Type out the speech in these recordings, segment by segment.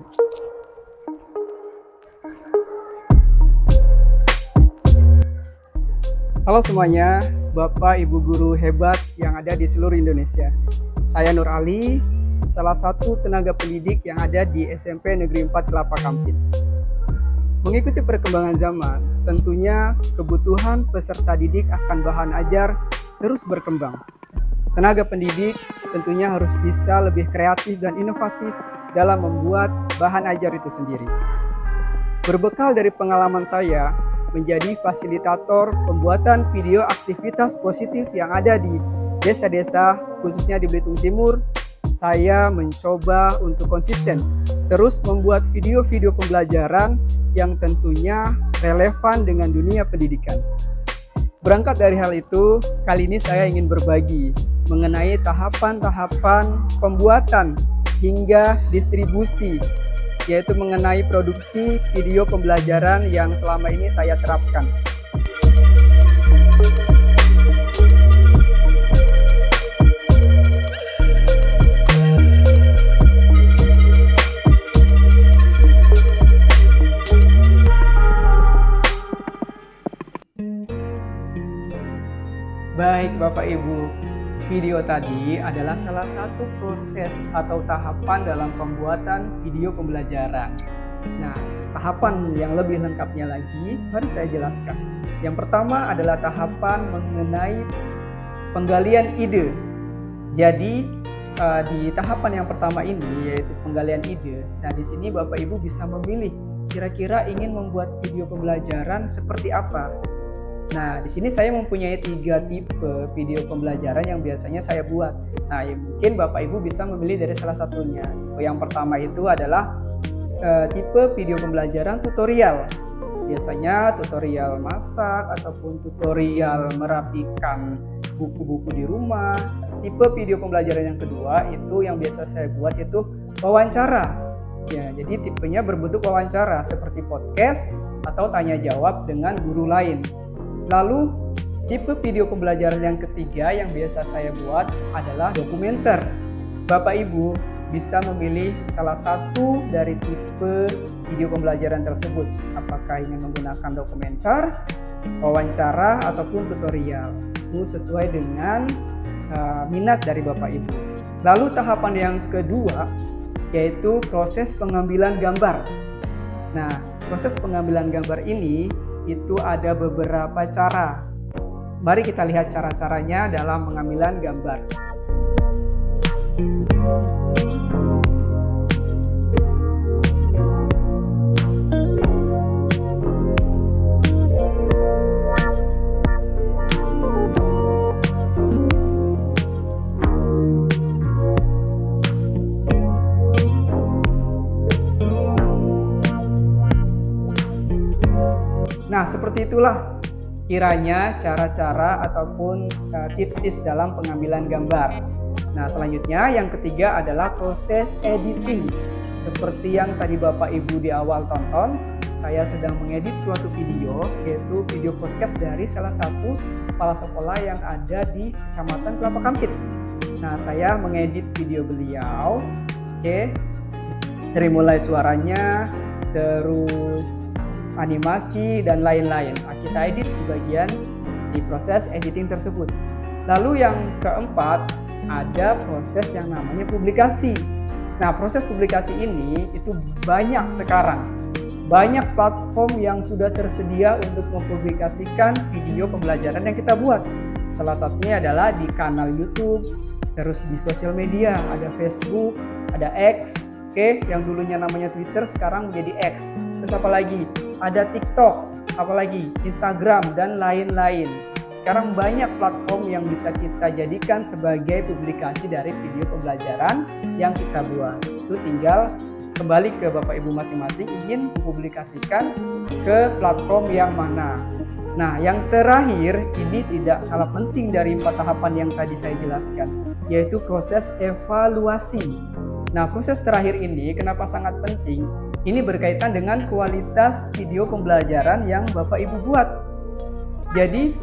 Halo semuanya, Bapak Ibu guru hebat yang ada di seluruh Indonesia. Saya Nur Ali, salah satu tenaga pendidik yang ada di SMP Negeri 4 Kelapa Kampit. Mengikuti perkembangan zaman, tentunya kebutuhan peserta didik akan bahan ajar terus berkembang. Tenaga pendidik tentunya harus bisa lebih kreatif dan inovatif dalam membuat bahan ajar itu sendiri. Berbekal dari pengalaman saya menjadi fasilitator pembuatan video aktivitas positif yang ada di desa-desa, khususnya di Belitung Timur, saya mencoba untuk konsisten terus membuat video-video pembelajaran yang tentunya relevan dengan dunia pendidikan. Berangkat dari hal itu, kali ini saya ingin berbagi mengenai tahapan-tahapan pembuatan hingga distribusi, yaitu mengenai produksi video pembelajaran yang selama ini saya terapkan. Baik Bapak Ibu, video tadi adalah salah satu proses atau tahapan dalam pembuatan video pembelajaran. Nah, tahapan yang lebih lengkapnya lagi mari saya jelaskan. Yang pertama adalah tahapan mengenai penggalian ide. Jadi di tahapan yang pertama ini yaitu penggalian ide. Nah, di sini Bapak Ibu bisa memilih kira-kira ingin membuat video pembelajaran seperti apa. Nah, di sini saya mempunyai 3 tipe video pembelajaran yang biasanya saya buat. Nah, ya mungkin Bapak Ibu bisa memilih dari salah satunya. Yang pertama itu adalah tipe video pembelajaran tutorial. Biasanya tutorial masak ataupun tutorial merapikan buku-buku di rumah. Tipe video pembelajaran yang kedua itu yang biasa saya buat itu wawancara. Ya, jadi tipenya berbentuk wawancara seperti podcast atau tanya jawab dengan guru lain. Lalu tipe video pembelajaran yang ketiga yang biasa saya buat adalah dokumenter. Bapak Ibu bisa memilih salah satu dari tipe video pembelajaran tersebut. Apakah ingin menggunakan dokumenter, wawancara, ataupun tutorial. Itu sesuai dengan minat dari Bapak Ibu. Lalu tahapan yang kedua yaitu proses pengambilan gambar. Nah, proses pengambilan gambar ini itu ada beberapa cara. Mari kita lihat cara-caranya dalam pengambilan gambar. Nah, seperti itulah kiranya cara-cara ataupun tips-tips dalam pengambilan gambar. Nah, selanjutnya yang ketiga adalah proses editing. Seperti yang tadi Bapak Ibu di awal tonton, saya sedang mengedit suatu video, yaitu video podcast dari salah satu kepala sekolah yang ada di Kecamatan Kelapa Kampit. Nah, saya mengedit video beliau, dari mulai suaranya, terus animasi dan lain-lain. Nah, kita edit di bagian di proses editing tersebut. Lalu yang keempat ada proses yang namanya publikasi. Nah, proses publikasi ini itu banyak sekarang. Banyak platform yang sudah tersedia untuk mempublikasikan video pembelajaran yang kita buat. Salah satunya adalah di kanal YouTube, terus di sosial media, ada Facebook, ada X, yang dulunya namanya Twitter sekarang menjadi X. Terus apa lagi? Ada TikTok, apalagi Instagram dan lain-lain. Sekarang banyak platform yang bisa kita jadikan sebagai publikasi dari video pembelajaran yang kita buat. Itu tinggal kembali ke Bapak Ibu masing-masing ingin mempublikasikan ke platform yang mana. Nah, yang terakhir ini tidak kalah penting dari 4 tahapan yang tadi saya jelaskan, yaitu proses evaluasi. Nah, proses terakhir ini kenapa sangat penting? Ini berkaitan dengan kualitas video pembelajaran yang Bapak Ibu buat. Jadi,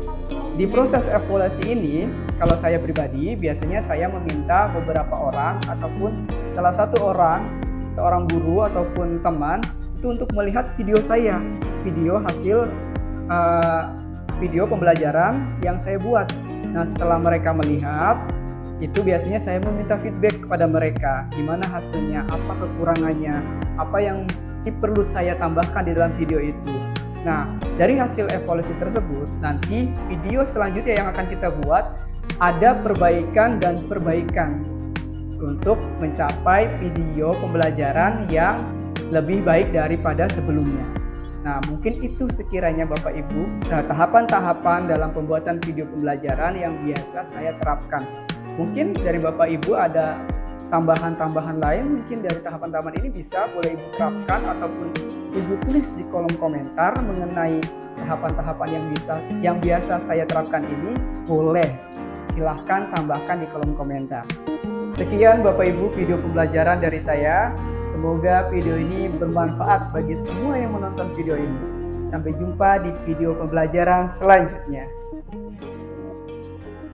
di proses evaluasi ini, kalau saya pribadi, biasanya saya meminta beberapa orang ataupun salah satu orang seorang guru ataupun teman itu untuk melihat video saya, video hasil video pembelajaran yang saya buat. Nah, setelah mereka melihat, itu biasanya saya meminta feedback kepada mereka, gimana hasilnya, apa kekurangannya, apa yang perlu saya tambahkan di dalam video itu. Nah, dari hasil evaluasi tersebut, nanti video selanjutnya yang akan kita buat ada perbaikan dan perbaikan untuk mencapai video pembelajaran yang lebih baik daripada sebelumnya. Nah, mungkin itu sekiranya Bapak Ibu tahapan-tahapan dalam pembuatan video pembelajaran yang biasa saya terapkan. Mungkin dari Bapak Ibu ada tambahan-tambahan lain, mungkin dari tahapan-tahapan ini bisa boleh Ibu terapkan ataupun Ibu tulis di kolom komentar mengenai tahapan-tahapan yang biasa saya terapkan ini, boleh silahkan tambahkan di kolom komentar. Sekian Bapak Ibu video pembelajaran dari saya. Semoga video ini bermanfaat bagi semua yang menonton video ini. Sampai jumpa di video pembelajaran selanjutnya.